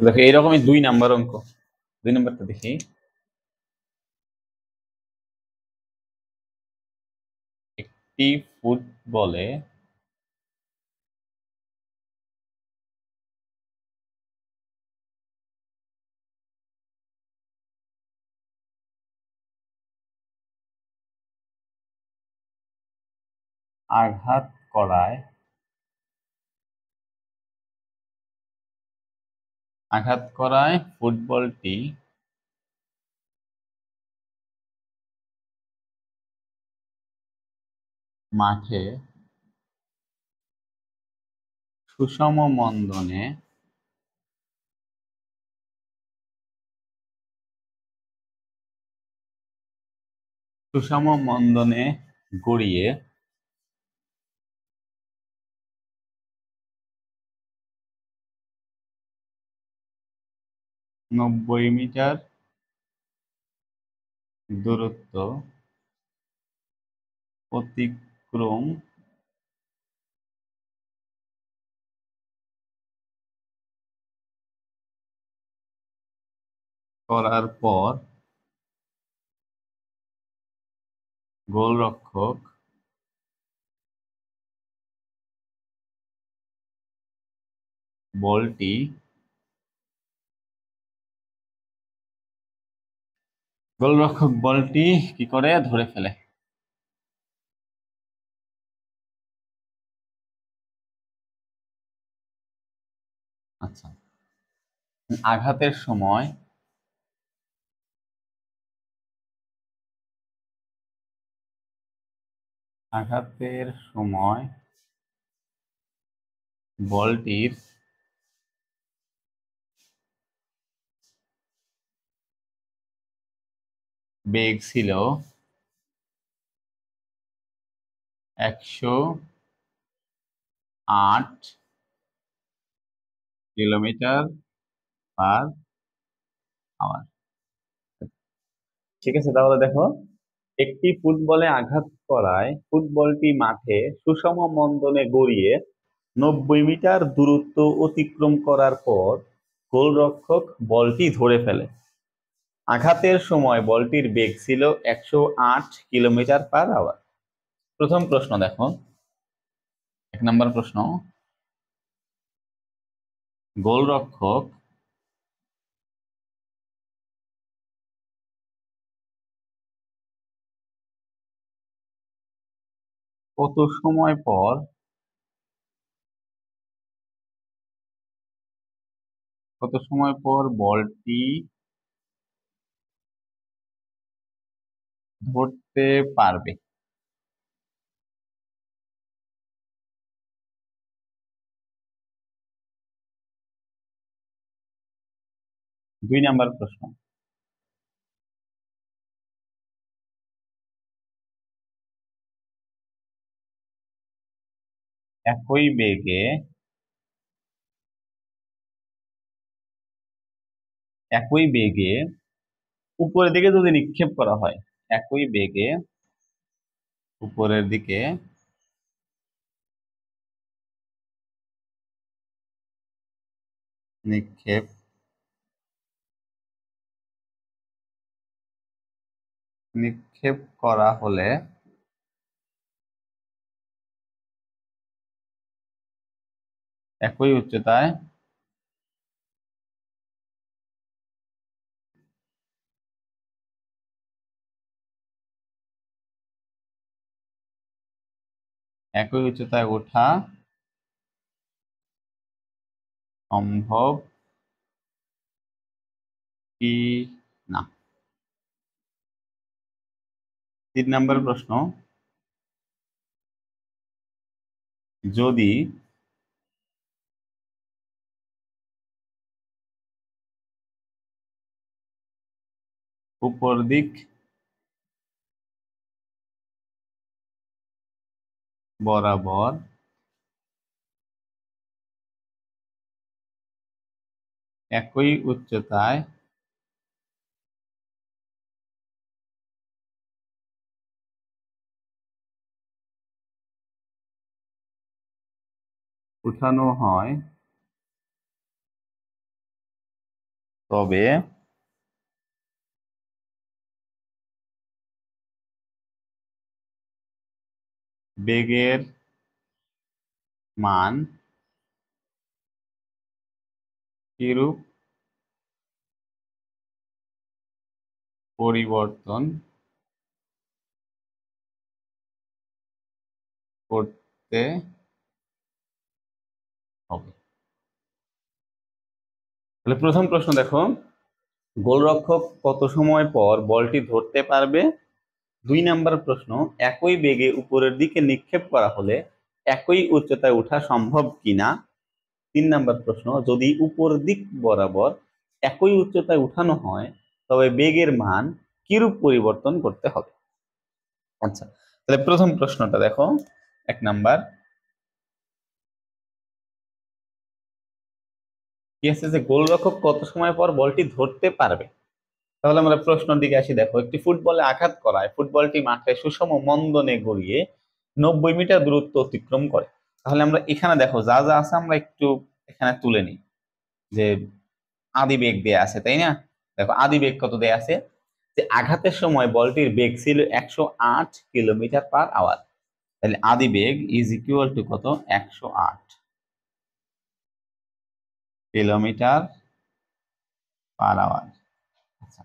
দেখো এইরকমই 2 নাম্বার অঙ্ক। 2 নাম্বারটা দেখি। একটি ফুটবলে আঘাত করায় ফুটবলটি মাঠে সুষম মন্দনে গড়িয়ে 90 মিটার দূরত্ব অতিক্রম করার পর গোলরক্ষক বলটি কি করে ধরে ফেলে? আচ্ছা, আঘাতের সময় বলটির বেগ ছিল 108 কিলোমিটার পার আওয়ার। ঠিক আছে, তাহলে দেখো, একটি ফুটবলে আঘাত করায় ফুটবলটি মাঠে সুষম মন্দনে গড়িয়ে 90 মিটার দূরত্ব অতিক্রম করার পর গোলরক্ষক বলটি ধরে ফেলে। আঘাতের সময় বলটির বেগ ছিল 108 কিলোমিটার পার আওয়ার। প্রথম প্রশ্ন দেখো, 1 নম্বর প্রশ্ন, গোলরক্ষক কত সময় পর বলটি ধরতে পারবে? দুই নাম্বার প্রশ্ন, একই বেগে উপরের দিকে যদি নিক্ষেপ করা হয়, একই বেগে উপরের দিকে নিক্ষেপ করা হলে একই উচ্চতায় ওঠা সম্ভব কি না? 3 নম্বর প্রশ্ন, যদি উপর দিক বরাবর একই উচ্চতায় উঠানো হয় তবে বেগের মান কিরূপ পরিবর্তন করতে হবে। তাহলে প্রথম প্রশ্ন দেখো, গোলরক্ষক কত সময় পর বলটি ধরতে পারবে? 2 নাম্বার প্রশ্ন, একই বেগে উপরের দিকে নিক্ষেপ করা হলে একই উচ্চতায় ওঠা সম্ভব কিনা? 3 নাম্বার প্রশ্ন, যদি উপর দিক বরাবর একই উচ্চতায় উঠানো হয় তবে বেগের মান কিরূপ পরিবর্তন করতে হবে? আচ্ছা, তাহলে প্রথম প্রশ্নটা দেখো, 1 নাম্বার কি আছে যে গোলরক্ষক কত সময় পর বলটি ধরতে পারবে। তাহলে আমরা প্রশ্নের দিকে আসি। দেখো, একটি ফুটবলে আঘাত করায় ফুটবলটি মাঠে সুষম মন্দনে গড়িয়ে 90 মিটার দূরত্ব অতিক্রম করে। তাহলে আমরা এখানে দেখো যা যা আছে আমরা একটু এখানে তুলে নিই। যে আদি বেগ দেয়া আছে, তাই না? দেখো আদি বেগ কত দেয়া আছে, যে আঘাতের সময় বলটির বেগ ছিল 108 কিলোমিটার পার আওয়ার। তাহলে আদি বেগ ইজ ইকুয়াল টু কত, 108 কিলোমিটার পার আওয়ার। আচ্ছা,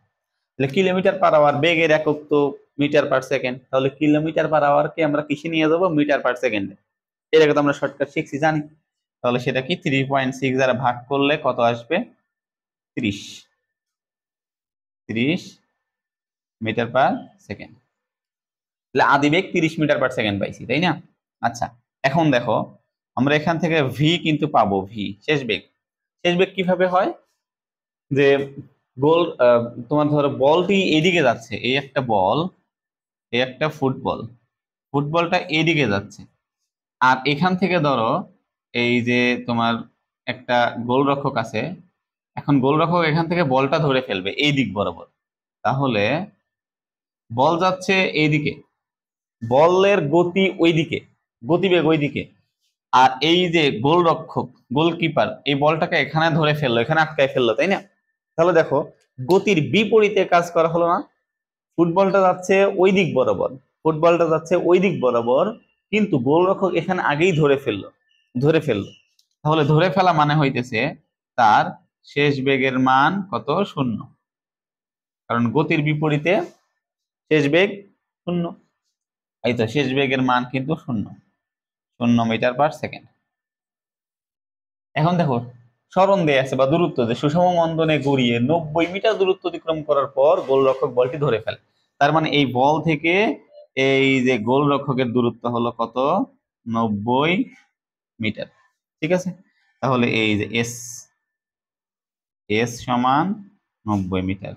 তাহলে কিলোমিটার পার আওয়ার, বেগের একক তো মিটার পার সেকেন্ড, তাহলে কিলোমিটার পার আওয়ারকে আমরা কিসে নিয়ে যাবো, মিটার পার সেকেন্ডে। এটাকে তো আমরা শর্টকাট শিখছি, জানি। তাহলে সেটা কি 3.6 দ্বারা ভাগ করলে কত আসবে, 30 মিটার পার সেকেন্ড। তাহলে আদি বেগ 30 মিটার পার সেকেন্ড পাইছি, তাই না? আচ্ছা, এখন দেখো আমরা এখান থেকে ভি কিন্তু পাবো, ভি শেষ বেগ। শেষ বেগ কিভাবে হয়, যে গোল তোমার ধরো বলটি এদিকে যাচ্ছে, এই একটা বল, এই একটা ফুটবল, ফুটবলটা এদিকে যাচ্ছে, আর এখান থেকে ধরো এই যে তোমার একটা গোলরক্ষক আছে, এখন গোলরক্ষক এখান থেকে বলটা ধরে ফেলবে এই দিক বরাবর। তাহলে বল যাচ্ছে এইদিকে, বলের গতি ওইদিকে, গতিবেগ ওইদিকে, আর এই যে গোলরক্ষক গোলকিপার এই বলটাকে এখানে ধরে ফেললো, এখানে আটকায় ফেললো, তাই না? তাহলে দেখো গতির বিপরীতে কাজ করা হলো না। ফুটবলটা যাচ্ছে ওই দিক বরাবর, ফুটবলটা যাচ্ছে ওই দিক বরাবর, কিন্তু গোলরক্ষক এখানে আগেই ধরে ফেললো। তাহলে ধরে ফেলা মানে হইতেছে তার শেষ বেগের মান কত, 0, কারণ গতির বিপরীতে শেষ বেগ 0। এই তো শেষ বেগের মান কিন্তু 0 মিটার পার সেকেন্ড। এখন দেখো সরণ দেয়া আছে বা দূরত্ব, যে সুষম মন্দনে গড়িয়ে 90 মিটার দূরত্ব অতিক্রম করার পর গোলরক্ষক বলটি ধরে ফেলে। তার মানে এই বল থেকে এই যে গোলরক্ষকের দূরত্ব হলো কত, 90 মিটার। ঠিক আছে, তাহলে এই যে এস এস সমান 90 মিটার।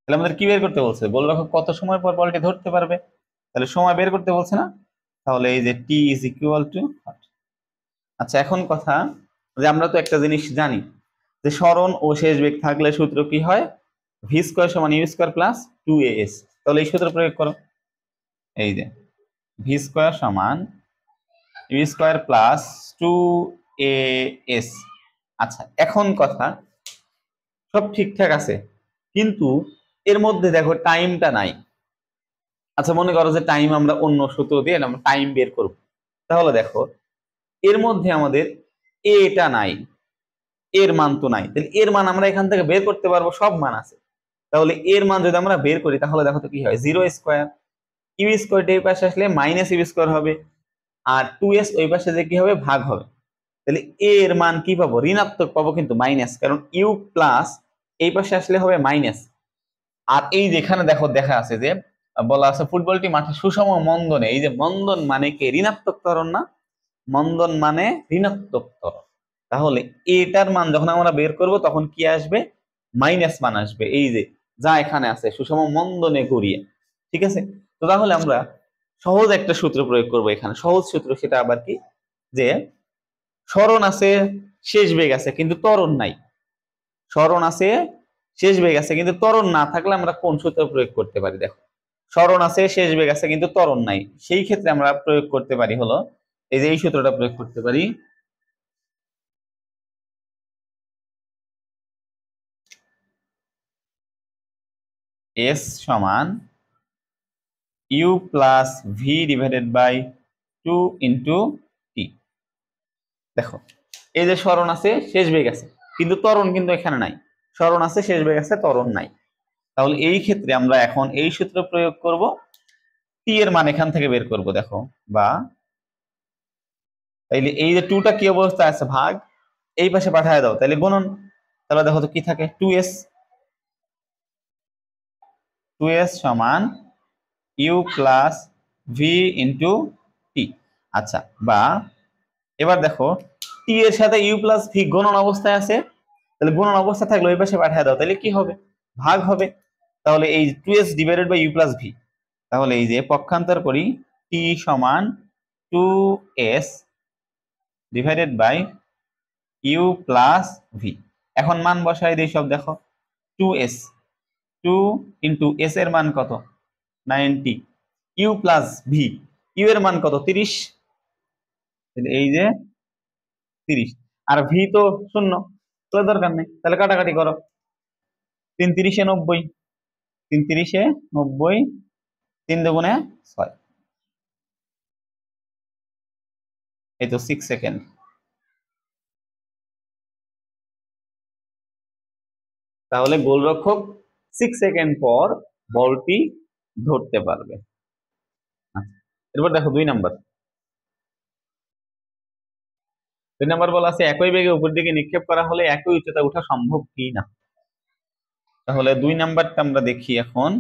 তাহলে আমাদের কি বের করতে বলছে, গোলরক্ষক কত সময় পর বলটি ধরতে পারবে, তাহলে সময় বের করতে বলছে না? তাহলে এই যে টি ইজ ইকুয়াল টু। আচ্ছা, এখন কথা, যে আমরা তো একটা জিনিস জানি, যে সরণ ও শেষ বেগ থাকলে সূত্র কি হয়, ভি স্কয়ার সমান ইউ স্কয়ার প্লাস 2as। তাহলে এই সূত্র প্রয়োগ করো। এই যে ভি স্কয়ার সমান ইউ স্কয়ার প্লাস 2as। আচ্ছা, এখন কথা, সব ঠিকঠাক আছে, কিন্তু এর মধ্যে দেখো টাইমটা নাই। আচ্ছা, মনে করো যে টাইম আমরা অন্য সূত্র দিয়ে আমরা টাইম বের করব। তাহলে দেখো এর মধ্যে আমাদের এটা নাই, এর মান তো নাই, তাহলে এর মান আমরা এখান থেকে বের করতে পারবো, সব মান আছে। তাহলে এর মান যদি আমরা বের করি তাহলে দেখো তো কি হয়, 0 স্কয়ার, ইউ স্কয়ারটা এই পাশে আসলে মাইনাস ইউ স্কয়ার হবে, আর 2s ওই পাশে যে কি হবে, ভাগ হবে। তাহলে এর মান কি পাবো, ঋণাত্মক পাবো, কিন্তু মাইনাস, কারণ ইউ প্লাস এই পাশে আসলে হবে মাইনাস। আর এই যেখানে দেখো দেখা আছে যে বলা আছে ফুটবলটি মাঠে সুষম মন্দনে, এই যে মন্দন মানে কি, ঋণাত্মক ত্বরণ না, মন্দন মানে ঋণাত্মক ত্বরণ। তাহলে এটার মান যখন আমরা বের করব তখন কি আসবে, মাইনাস মান আসবে, এই যে যা এখানে আছে সুষম মন্দনে গড়িয়ে। ঠিক আছে, তো তাহলে আমরা সহজ একটা সূত্র প্রয়োগ করব এখানে, সহজ সূত্র, সেটা আবার কি, যে সরণ আছে শেষ বেগ আছে কিন্তু ত্বরণ নাই, সরণ আছে শেষ বেগ আছে কিন্তু ত্বরণ না থাকলে আমরা কোন সূত্র প্রয়োগ করতে পারি, দেখো সরণ আছে শেষ বেগ আছে কিন্তু ত্বরণ নাই, সেই ক্ষেত্রে আমরা প্রয়োগ করতে পারি হলো এই যে এই সূত্রটা প্রয়োগ করতে পারি, এস সমান U plus V divided by 2 into T. দেখো এই যে সরণ আছে, শেষ বেগ আছে, কিন্তু ত্বরণ কিন্তু এখানে নাই। সরণ আছে, শেষ বেগ আছে, ত্বরণ নাই। তাহলে এই ক্ষেত্রে আমরা এখন এই সূত্র প্রয়োগ করব, টি এর মান এখান থেকে বের করব। দেখো বা তাইলে এই যে 2টা কি অবস্থায় আছে, ভাগ, এই পাশে পাঠায় দাও, তাহলে গুণন। তাহলে দেখো তো কি থাকে, 2s সমান U plus V into T. আচ্ছা, বা এবার দেখো টি এর সাথে ইউ প্লাস ভি গুণন অবস্থায় আছে, তাহলে গুণন অবস্থা থাকলে ওই পাশে পাঠিয়ে দাও, তাহলে কি হবে, ভাগ হবে। তাহলে এই 2s divided by u plus v, তাহলে এই যে পক্ষান্তর করি, টি সমান 2s divided by u plus v. এখন মান বসাই দিই সব। দেখো 2s, 2 ইন্টু এস এর মান কত, 90, ইউ প্লাস ভি, ইউ এর মান কত, 30, এই যে 30, আর ভি তো শূন্য, তাহলে দরকার নেই, তাহলে কাটাকাটি করো। 3 30 90, 3 30 90, 3 দুগুণে 6, এই তো 6 সেকেন্ড। তাহলে গোলরক্ষক 6 সেকেন্ড পর বলটি ধরতে পারবে। এরপর দেখো 2 নাম্বার। 2 নাম্বার বলা আছে একই বেগে উপর দিকে নিক্ষেপ করা হলে একই উচ্চতা ওঠা সম্ভব কি না। তাহলে 2 নাম্বারটা আমরা দেখি এখন।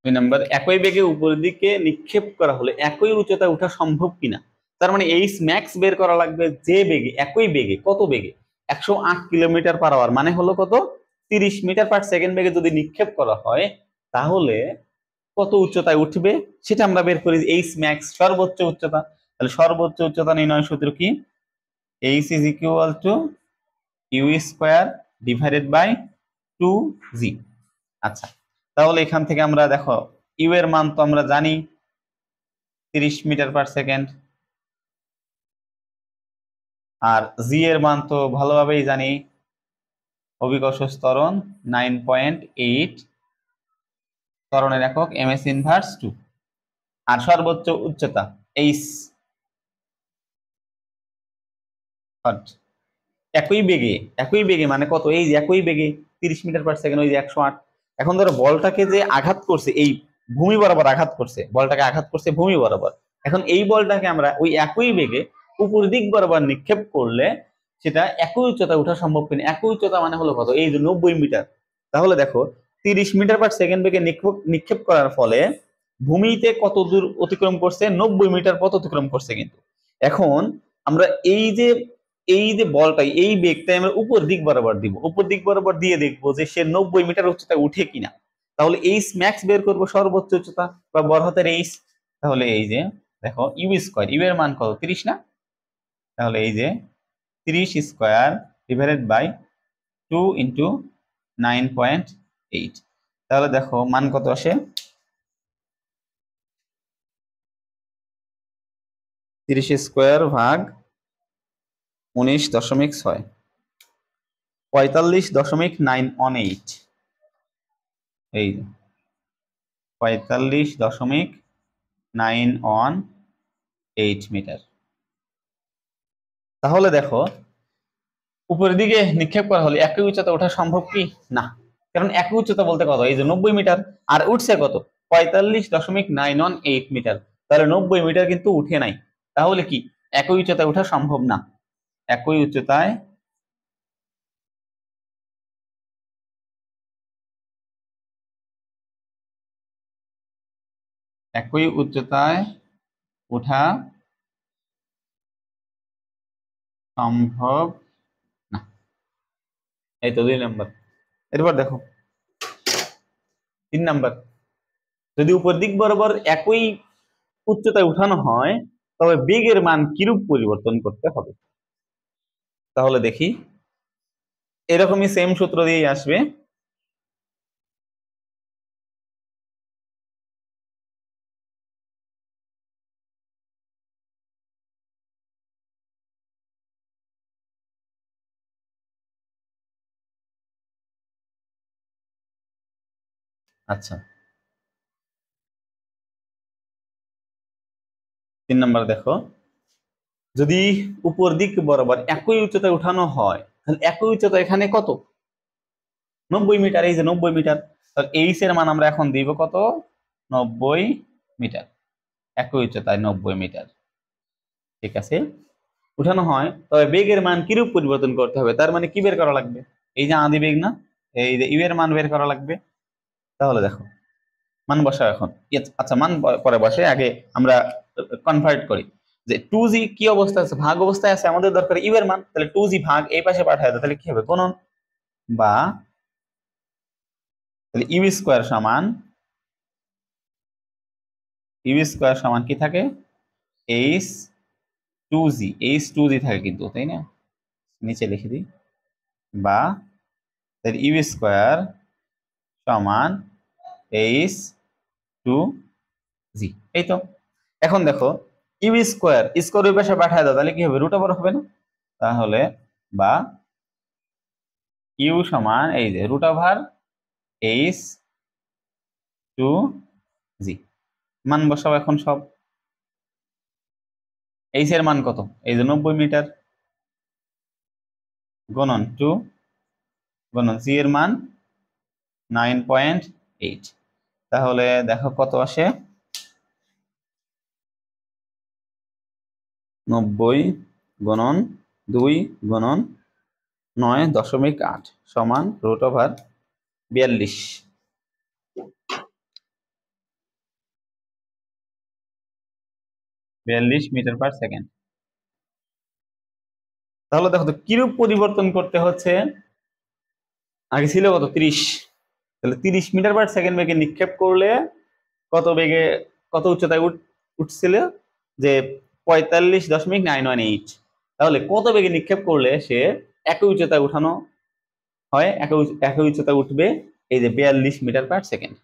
নাম্বার, একই বেগে উপরের দিকে নিক্ষেপ করা হলে একই উচ্চতা ওঠা সম্ভব কিনা। তার মানে এইচ ম্যাক্স বের করা লাগবে, যে বেগে, একই বেগে, কত বেগে, 108 কিলোমিটার পার আওয়ার, মানে হলো কত, 30 মিটার পার সেকেন্ড বেগে যদি নিক্ষেপ করা হয়, তাহলে কত উচ্চতায় উঠবে সেটা আমরা বের করি। এইচ ম্যাক্স সর্বোচ্চ উচ্চতা, তাহলে সর্বোচ্চ উচ্চতা নির্ণয় সূত্র কি, h is equal to u square divided by 2g। আচ্ছা, তাহলে এখান থেকে আমরা দেখো ইউ এর মান তো আমরা জানি 30 মিটার পার সেকেন্ড, আর জি এর মান তো ভালোভাবেই জানি, অভিকর্ষ ত্বরণ 9.8, ত্বরণের একক এমএস ইনভার্স 2, আর সর্বোচ্চ উচ্চতা এইচ, একই বেগে, একই বেগে মানে কত, এই যে একই বেগে 30 মিটার পার সেকেন্ড, ওই যে 108। এখন ধরো বলটাকে যে আঘাত করছে, এই ভূমি বরাবর আঘাত করছে, বলটাকে আঘাত করছে ভূমি বরাবর। এখন এই বলটাকে আমরা ওই একই বেগে উপর দিক বরাবর নিক্ষেপ করলে সেটা একই উচ্চতা ওঠা সম্ভব কিনা। একই উচ্চতা মানে হলো কত, এই যে 90 মিটার। তাহলে দেখো 30 মিটার পার সেকেন্ড বেগে নিক্ষেপ করার ফলে ভূমিতে কত দূর অতিক্রম করছে, 90 মিটার পথ অতিক্রম করছে। কিন্তু এখন আমরা এই যে বলটাই, এই বেগটাই আমরা উপর দিক বরাবর দিব, উপর দিক বরাবর দিয়ে দেখবো যে সে 90 মিটার উচ্চতায় উঠে কিনা। তাহলে এইচ ম্যাক্স বের করবো, সর্বোচ্চ উচ্চতা বা বড় হাতের এইচ। তাহলে এই যে দেখো ইউ স্কোয়ার, ইউ এর মান কত, 30 না, তাহলে এই যে 30 স্কোয়ার ডিভাইডেড বাই 2 ইন্টু 9.8, তাহলে দেখো মান কত আসে, 30 স্কোয়ার ভাগ 19.6, 45.918, এই 45.918 মিটার। তাহলে দেখো উপরের দিকে নিক্ষেপ করা হলে একই উচ্চতা ওঠা সম্ভব কি না, কারণ একই উচ্চতা বলতে কত, এই যে 90 মিটার, আর উঠছে কত, 45.918 মিটার, তাহলে 90 মিটার কিন্তু উঠে নাই। তাহলে কি একই উচ্চতায় ওঠা সম্ভব না। একই উচ্চতায় ওঠা সম্ভব না। এই তো 2 নাম্বার। এরপর দেখো 3 নাম্বার, যদি উপর দিক বরাবর একই উচ্চতায় উঠানো হয় তবে বেগের মান কিরূপ পরিবর্তন করতে হবে। তাহলে দেখি এরকমই সেম সূত্র দিয়েই আসবে। আচ্ছা, 3 নম্বর দেখো, যদি উপর দিক বরাবর একই উচ্চতায় উঠানো হয়, তাহলে একই উচ্চতা এখানে কত? 90 মিটার। এই যে 90 মিটার, তাহলে এইচ এর মান আমরা এখন দিব কত? 90 মিটার। একই উচ্চতায় 90 মিটার। ঠিক আছে, উঠানো হয়, তবে বেগের মান কিরূপ পরিবর্তন করতে হবে, তার মানে কি বের করা লাগবে? এই যে আদি বেগ না, এই যে ইউ এর মান বের করা লাগবে। তাহলে দেখো, মান বসাও এখন। আচ্ছা, মান পরে বসে, আগে আমরা কনভার্ট করি যে 2g কি অবস্থা আছে, ভাগ অবস্থায় আছে, আমাদের দরকার ইউ এর মান। তাহলে 2g ভাগ এই পাশে পাঠায় দাও, তাহলে কি হবে? গুণন। বা তাহলে ইউ স্কোয়ার সমান কি থাকে? এইচ টু জি থাকে কিন্তু, তাই না? নিচে লিখে দিই। বা তাহলে ইউ স্কোয়ার সমান এইচ টু জি। এই তো। এখন দেখো, ইউ স্কোয়ার ওই পাশে পাঠায় দাও, তাহলে কি হবে? রুট ওভার হবে না? তাহলে বা ইউ সমান এই যে রুট ওভার এইচ টু জি। মান বসাও এখন সব। এইচ এর মান কত? এই যে 90 মিটার, গুণন 2, গুণন জি এর মান 9.8। তাহলে দেখো কত আসে? 90 গুণন 2 গুণন 9.8 সমান রুট ওভার 42। 42 মিটার/সেকেন্ড। তাহলে দেখো তো কিরূপ পরিবর্তন করতে হচ্ছে। আগে ছিল কত? 30। তাহলে 30 মিটার/সেকেন্ড বেগে নিক্ষেপ করলে কত বেগে, কত উচ্চতায় উঠছিল? যে 45.918। তাহলে কত বেগে নিক্ষেপ করলে সে একই উচ্চতায় উঠানো হয়, একই উচ্চতায় উঠবে? এই যে 42 মিটার/সেকেন্ড।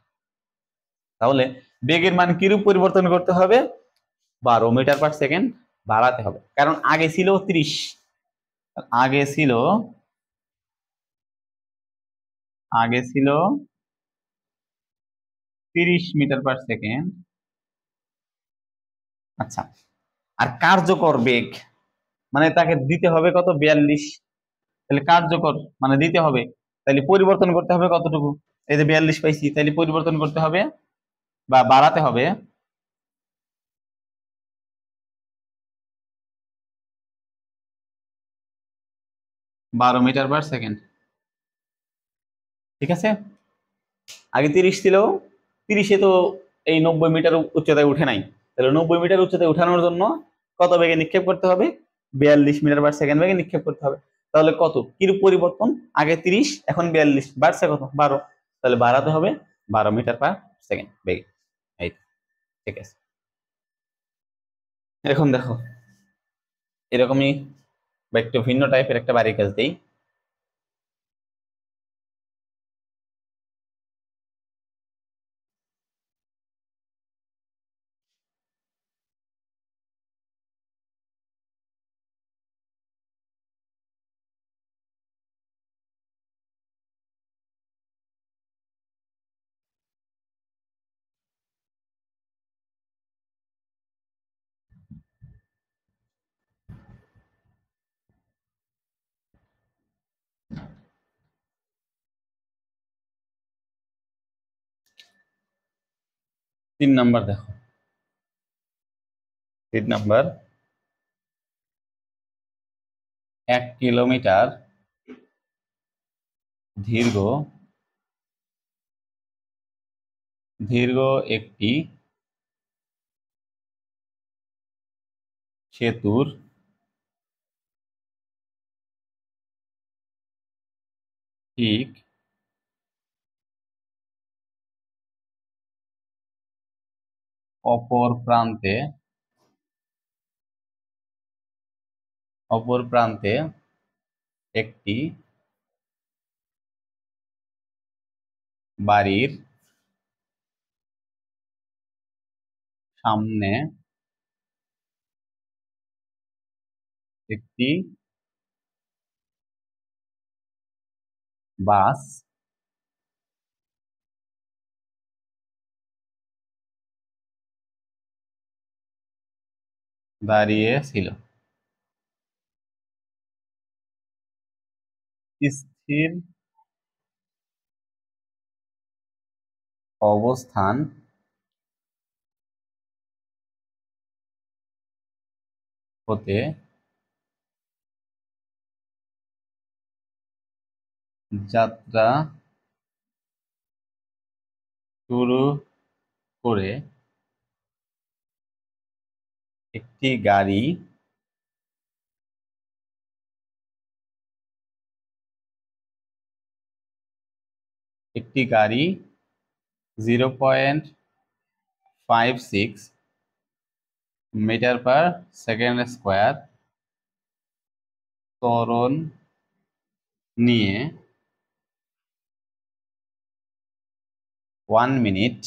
তাহলে বেগের মান কিরূপ পরিবর্তন করতে হবে? 12 মিটার/সেকেন্ড বাড়াতে হবে, কারণ আগে ছিল 30। আগে ছিল আগে ছিল 30 মিটার/সেকেন্ড। আচ্ছা, আর কার্যকর বেগ মানে তাকে দিতে হবে কত? 42। তাহলে কার্যকর মানে দিতে হবে, তাহলে পরিবর্তন করতে হবে কতটুকু? এই যে 42 পাইছি, তাহলে পরিবর্তন করতে হবে বা বাড়াতে হবে 12 মিটার/সেকেন্ড। ঠিক আছে, আগে 30 ছিল, 30-এ তো এই 90 মিটার উচ্চতায় উঠে নাই। তাহলে 90 মিটার উচ্চতায় উঠানোর জন্য কত বেগে নিক্ষেপ করতে হবে? 42 মিটার/সেকেন্ড বেগে নিক্ষেপ করতে হবে। তাহলে কত কিরূপ পরিবর্তন? আগে 30, এখন 42, বাড়ছে কত? 12। তাহলে বাড়াতে হবে 12 মিটার/সেকেন্ড বেগে। এই তো, ঠিক আছে। এখন দেখো, এরকমই বা একটু ভিন্ন টাইপের একটা বাড়ির কাজ দেই। তিন নাম্বার দেখো, 3 নাম্বার, 1 কিলোমিটার দীর্ঘ দীর্ঘ একটি সেতুর ঠিক অপর প্রান্তে একটি বাড়ির সামনে একটি বাস দাঁড়িয়ে ছিল। স্থির অবস্থান হতে যাত্রা শুরু করে একটি গাড়ি একটি গাড়ি 0.56 মিটার পার সেকেন্ড স্কয়ার ত্বরণ নিয়ে 1 মিনিট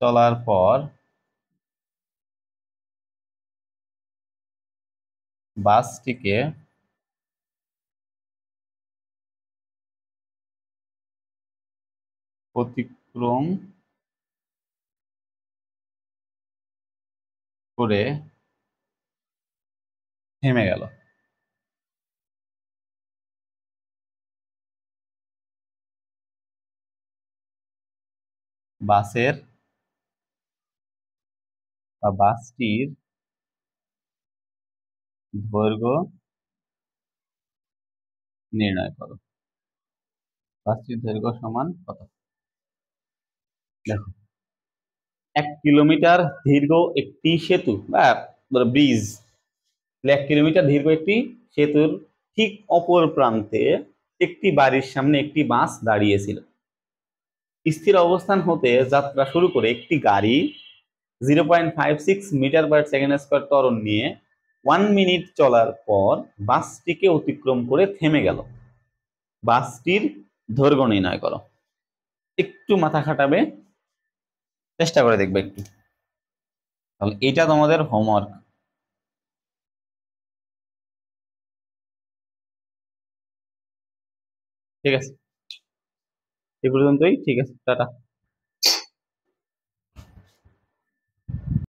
চলার পর বাসটিকে অতিক্রম করে থেমে গেল। বাসটির দৈর্ঘ্য নির্ণয় করো। বাসটির দৈর্ঘ্য সমান কত? দেখো, 1 কিলোমিটার দীর্ঘ একটি সেতু বা ব্রিজ, 1 কিলোমিটার দীর্ঘ একটি সেতুর ঠিক অপর প্রান্তে একটি বাড়ির সামনে একটি বাস দাঁড়িয়েছিল। স্থির অবস্থান হতে যাত্রা শুরু করে একটি গাড়ি 0.56 মিটার পার সেকেন্ড স্কয়ার ত্বরণ নিয়ে 1 মিনিট চলার পর বাসটিকে অতিক্রম করে থেমে গেল। বাসটির দৈর্ঘ্য নির্ণয় করো। একটু মাথা খাটাবে, চেষ্টা করে দেখবে একটু। তাহলে এটা তোমাদের হোমওয়ার্ক। ঠিক আছে, এ পর্যন্তই। ঠিক আছে, টাটা।